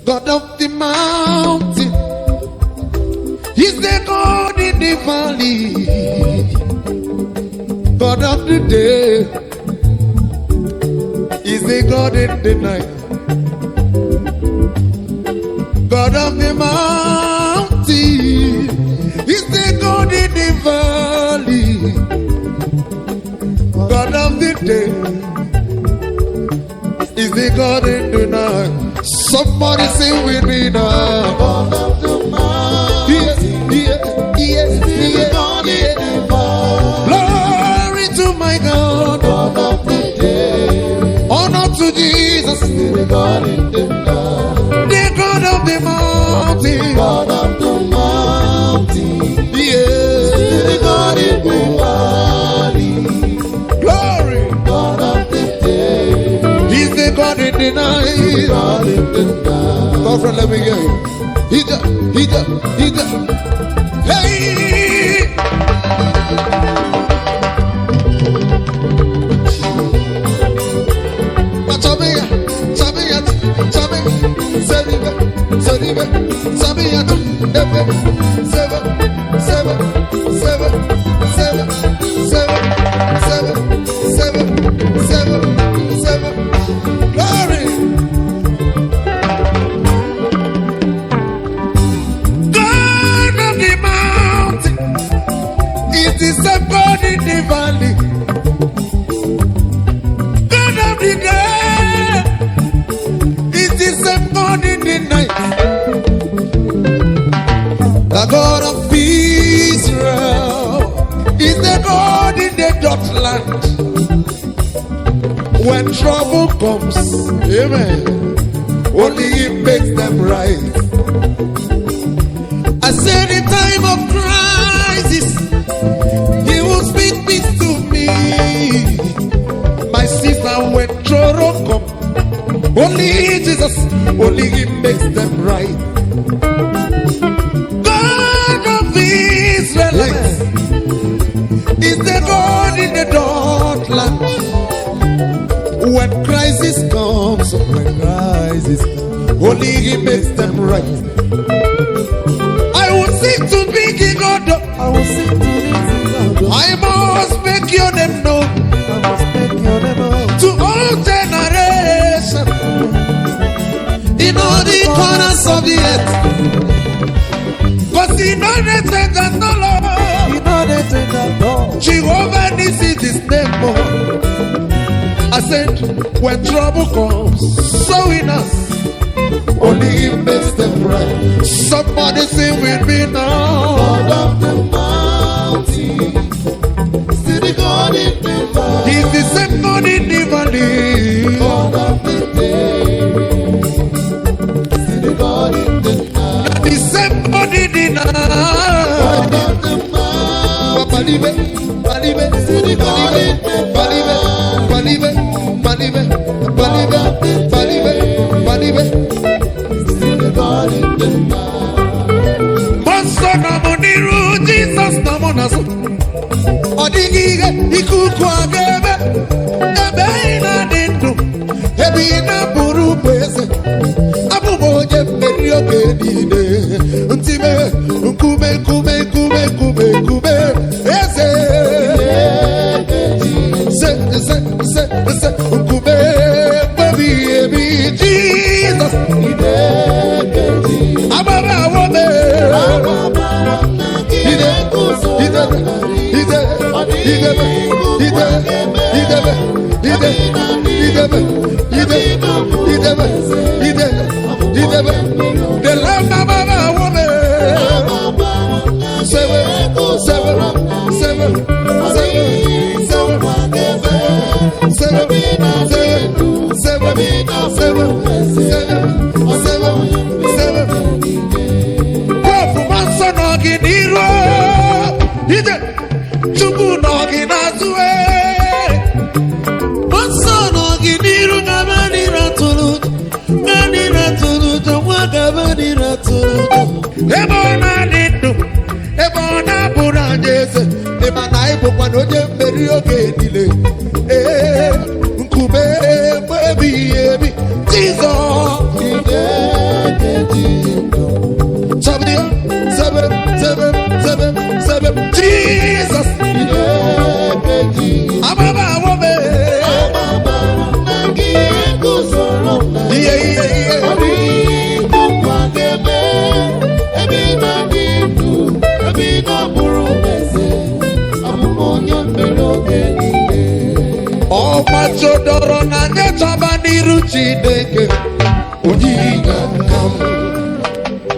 God of the mountain. He's the God in the valley. God of the day. He's the God in the night. God of the mountain. He's the God in the valley. God of the day. He's the God in the night. Somebody sing with me now. God of the mountain. Glory to my God. God of the day. Honor to Jesus. The God in the night. The God of the mountain. God of the mountain. The God in the valley. Glory. God of the day. He's the God in the night. God in the night. Go friend, let me hear you. He does. Hey! Glory! God of the mountain, it is the God in the valley. God of the day, it is the God in the night. The God of Israel is the God in the dot land. When trouble comes, amen, only He makes them right. I said in time of crisis, He will speak peace to me. My sister, when trouble comes, only Jesus, only He makes them right. God of Israelites is the God in the dot land. When crisis comes, only He makes them right. I will sing to Big God. I must make your name known to all generations in all the corners of the earth. Cause He know the things that no Lord. Jehovah Nissi is His name. I said, when trouble comes, so in us, only He makes them right. Somebody sing with me now. God of the mountain. See the God in the valley. He's the same God in the valley. God of the day. See the God in the night. The same God in the night. God of the mountain. See the God in the See the God in the night. Monso na moniru Jesus na monaso. Odigige ikuku agebe. Ebe ina dindu. Ebi ina buru kweze. Abubo je meri oke dide. Ntime nkume. Eze. Se nkume. Baby Jesus. Ababa wobe. The lamb ababa wobe. Seven. Chubu nogi nazue. Monsono giniru gabani ratulu. Gani ratulu. Gabani ratulu. Ebona nidu. Ebona burajese. Ebona ibu kwanoje mberi oge dile. Nkube baby. Jesus.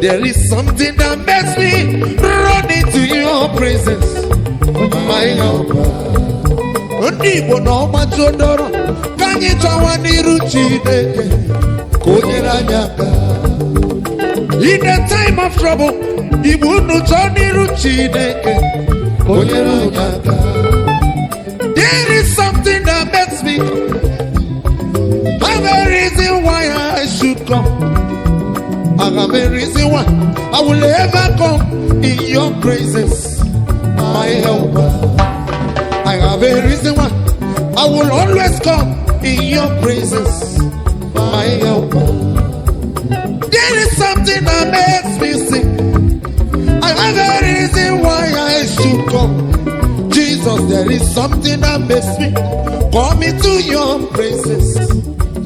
There is something that makes me run into your presence, my helper. Ndị Igbo na ọma jodoro ka anyị chọwa n'iru Chineke ka o nyere anyị aka. In the time of trouble, Igbo unu chọọ n'iru Chineke ka o nyere anyị aka. There is something that makes me have a reason why I should come. I have a reason why I will ever come in your presence, my helper. I have a reason why I will always come in your presence, my helper. There is something that makes me sing. I have a reason why I should come. Jesus, there is something that makes me come into your presence,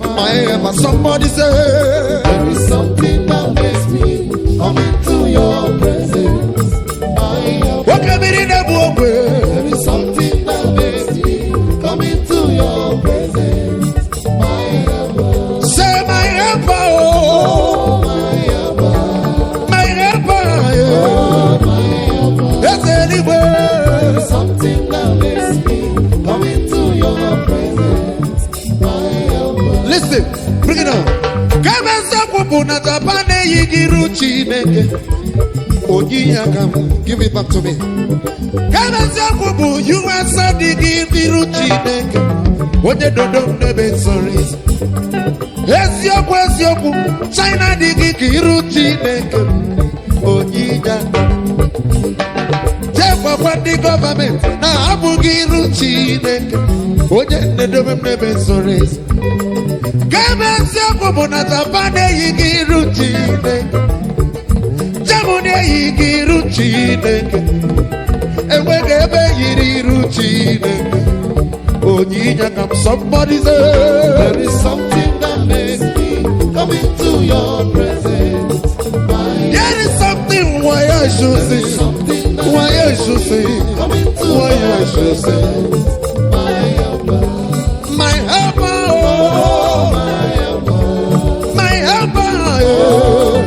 my helper. Somebody say, there is something that makes me come into your presence, my helper. There is something that makes me come into your presence, my helper. Say my helper, oh, my helper, my helper, oh, my helper. yes, anywhere. There is something that makes me come into your presence, my helper. Listen, bring it on. Come and stop na Japan yigiru Chineke. Give it back to me. Come and stop you answer the giru Chineke. Oye dodo nebe sorry. Ezioku China the giru Chineke. What the government now abu giru Chineke. Oye dodo nebe sorry. Come and stop na Japan yigiru Chineke. Jamune yigiru Chineke. Ewegebe yiriru Chineke. Onyinya kam somebody say, there is something that makes me come into your presence. There is something why I should say, why I should say, why I should say, my helper, my helper, oh, my helper, oh,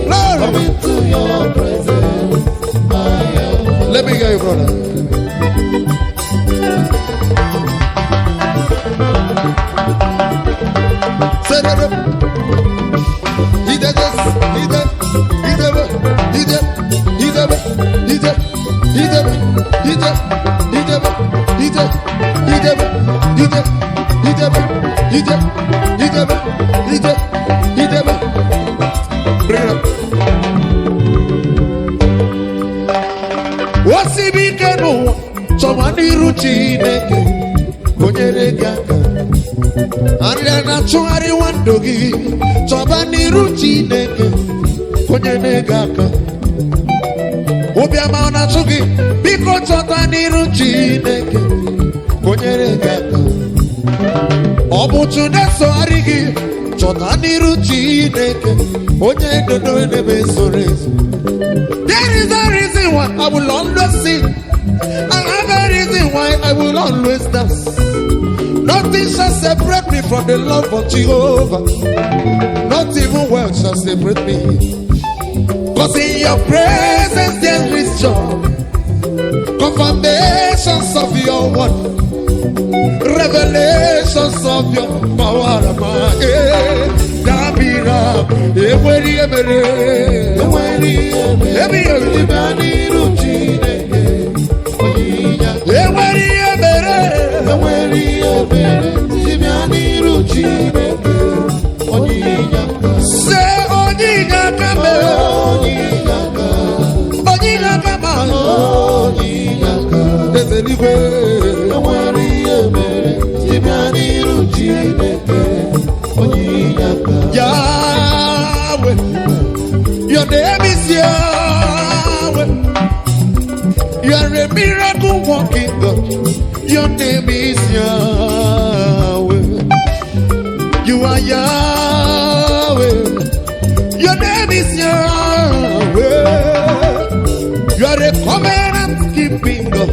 Lord, come into your presence, my helper. Let me hear you, brother. Say that. He did this. He did. He did it. He did. He did it. He did. He did. He did. He did. He did. He did. He did. He did. He did. He did. He did. He did. Bring it up. What's he become? Somebody Chineke. Konyere gaka. Anya na chụgharị wando gị chọba n'iru Chineke konyere gaka. Obiama na-achụ gị biko chọta n'iru Chineke konyere gaka. Ọ bụ Chudesogharị gị chọta n'iru Chineke onye dodo n'ebe zoro ezo. There is a reason why I will always sing. I have a reason why I will always dance. Nothing shall separate me from the love of Jehovah. Not even wealth shall separate me. Cause in your presence there is joy. Confirmations of your word. Revelations of your power. Dabira, Eweri Emere, Eweri Emere, say Oniga Kame, Oniga Kama, there's a new Yahweh, your name is Yahweh. You are a miracle walking God. Your name is Yahweh. You are Yahweh. Your name is Yahweh. You are a covenant keeping God.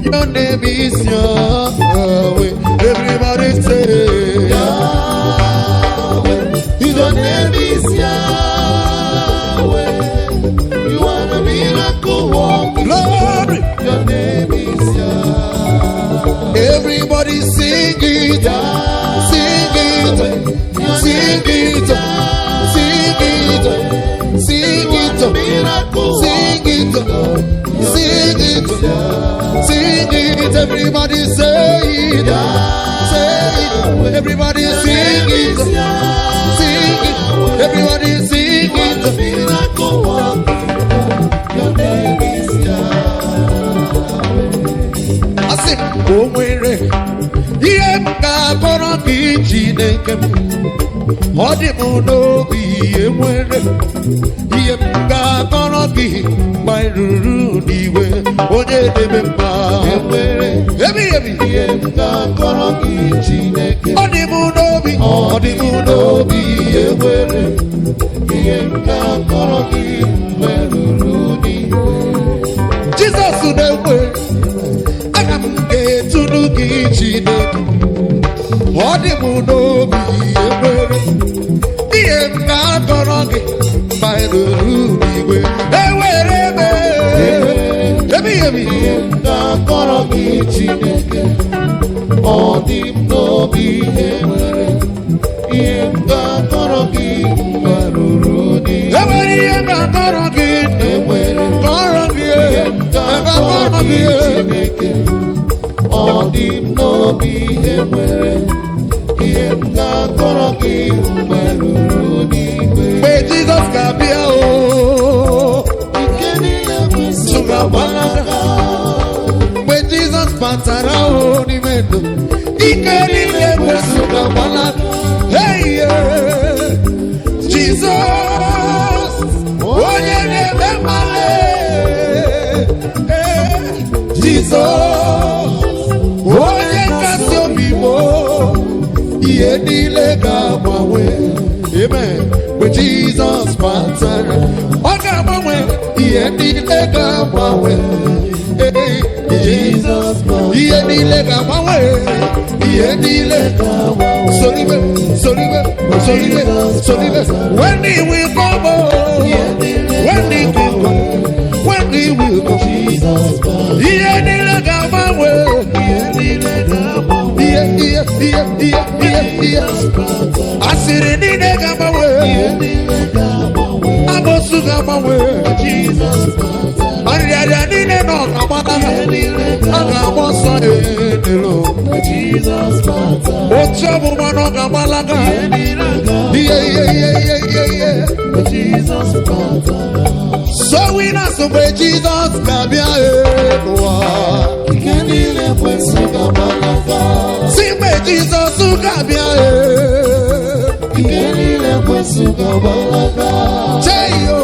Your name is Yahweh. Everybody say Yahweh. it, everybody say it. Say it, everybody sing it. Sing it, everybody sing it. Miracle working, your name is Yahweh. I say, oh, wait, yeah, God, Chineke ọ dị m n'obi ihe nwere ihe m ga-akọrọ gị ma ruru n'iwe onye na-eme mma Enwere ebi ihe m ga-akọrọ gị Chineke ọ dị m n'obi ọ dị m n'obi enwere ihe m ga-akọrọ gị mgbe ruru n'iwe Jizọs na-ekwe aga m ga-eturu gị Chineke ọ dị m n'obi ihe nwere ihe m ga-akọrọ gị ma ruru n'igwe ewere ebi ihe m ga-akọrọ gị Chineke ọ dị m n'obi enwere ihe m ga-akọrọ gị mgbe ruru n'iwe enwere ihe m ga-akọrọ gị enwere kọrọ gị ihe m ga-akọrọ gị Chineke ọ dị m n'obi enwere ihe m ga-akọrọ gị mgbe ruru n'igwe mgbe Jizọs ga-abịa ike niile kwesị ga-agbalaga mgbe Jizọs batara n'ime ndụ ike niile kwesị ga-agbalaga Jizọs onye na-eme mmale Jizọs onye kasị obi m ihe niile ga-agbanwe amen mgbe Jizọs batara ọ ga-agbanwe ihe niile ga-agbanwe Jizọs ihe niile ga-agbanwe ihe niile soribe when he will come when he will come when he will come ihe niile ga-agbanwe ihe asịrị niile ga-agbanwe amosu ga-agbanwe arịarịa niile nọ ga-agbalaga a ga-agba ọsọ enelo otu ọgbụgba nọ ga-agbalaga ihe so winners mgbe Jizọs ga-abịa n'ụwa ike niile kwesị ga-agbalaga si mgbe Jizọs ga-abịa ike niile kwesị ga-agbalaga cheyo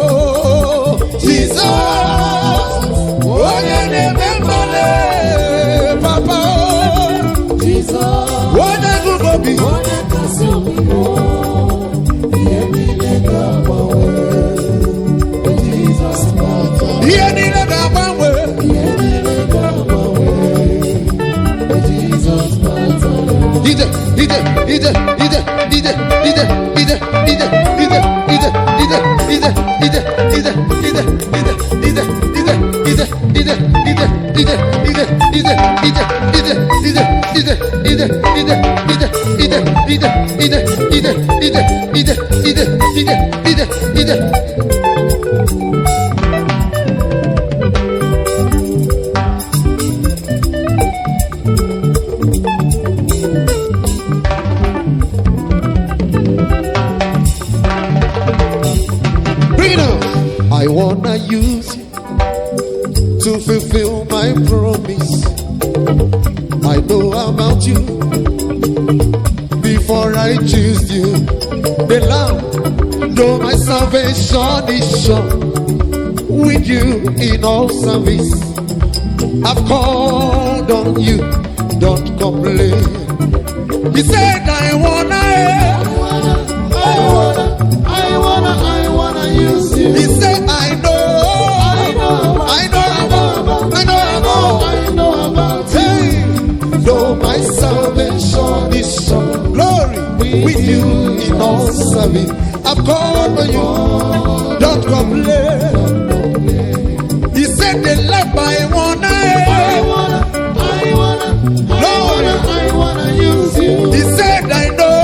Jizọs onye na-eme mmale papa Jizọs onye gụgụ obi onye kasị obi ihe niile ga-agbanwe Jizọs bata ihe niile ga-agbanwe ihe niile ga-agbanwe Jizọs bata I wanna use you to fulfill my promise. I know about you before I choose you. The Lamb, though my salvation is sure, with you in all service. I've called on you, don't complain. He said, I wanna use you. He said, I know about hey, though my salvation is sure, glory with you in all service. I've called on you, don't complain. He said, the love I wanna use you. He said, I know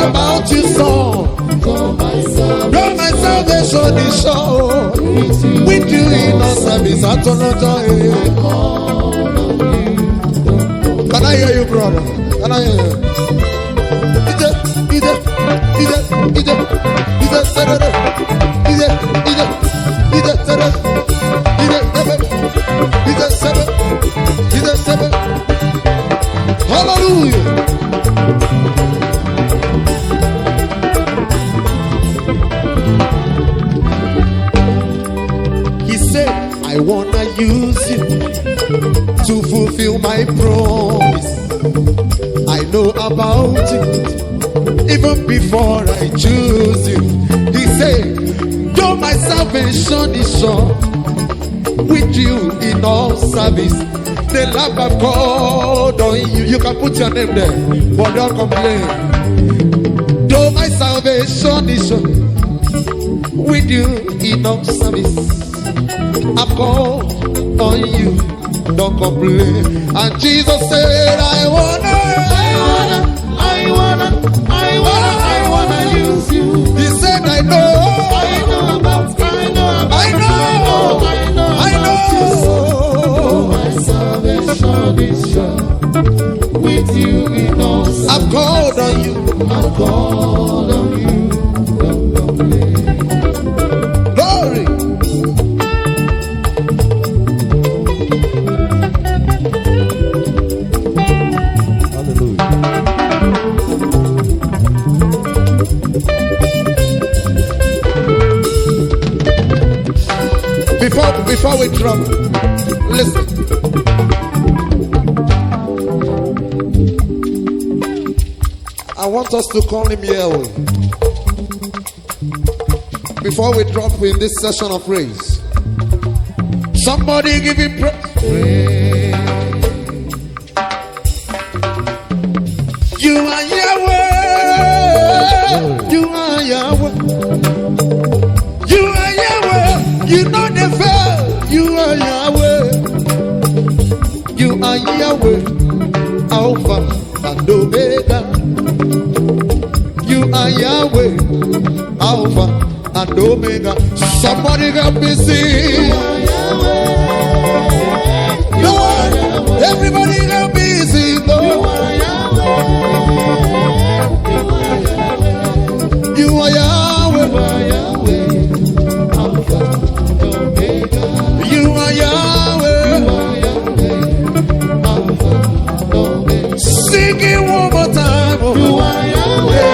about you, son. Though my Though my salvation is sure, with With you in our service, I don't know. Can I hear you, brother? Can I hear you? Hallelujah. He said, I wanna use you to fulfill my promise. I know about it even before I choose you. He said, though my salvation is sure, with you in all service, the love I've called on you. You can put your name there, but don't complain. Though my salvation is sure, with you in all service, I've called on you. Don't complain. And Jesus said, I wanna use you. He said, I know about my salvation is sure. With you in all service, I've called on you. I've called on you. Glory. Before we drop, listen. I want us to call him Yahweh. Before we drop in this session of praise, somebody give him praise. You are Yahweh. You are Yahweh. You are Yahweh. You know the fail. You are Yahweh. You are Yahweh. Alpha and Omega. You are Yahweh. Alpha and Omega. Somebody help me sing. You are Yahweh. Lord, everybody help me sing. Lord. You are Yahweh. You are Yahweh. Sing it one more time. You are Yahweh.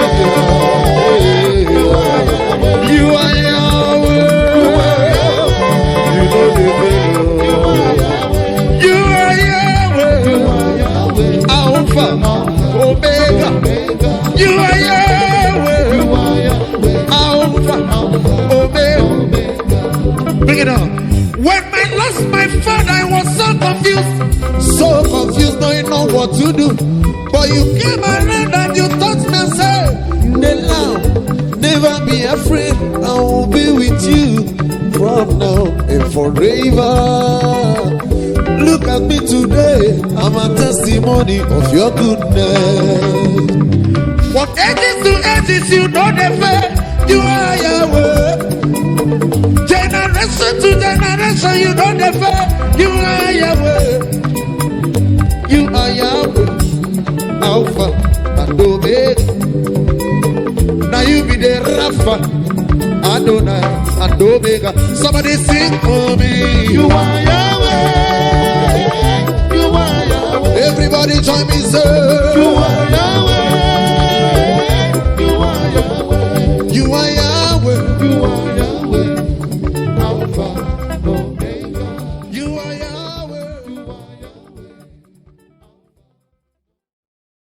You are Yahweh. You know the way. You are Yahweh. Alpha, Omega. You are Yahweh. Alpha, Omega. Bring it on. When I lost my father, I was so confused, don't know what to do. But you came around and you taught me and said, never be afraid, I will be with you from now and forever. Look at me today, I'm a testimony of your goodness. From ages to ages, you know the faith, you are Yahweh. Generation to generation, you know the faith, you are Yahweh. You are Yahweh, Alpha and Omega. Now you be the Rapha, Adonai and Omega. Somebody sing for me. You are Yahweh. You are Yahweh. Everybody join me, sir. You are Yahweh.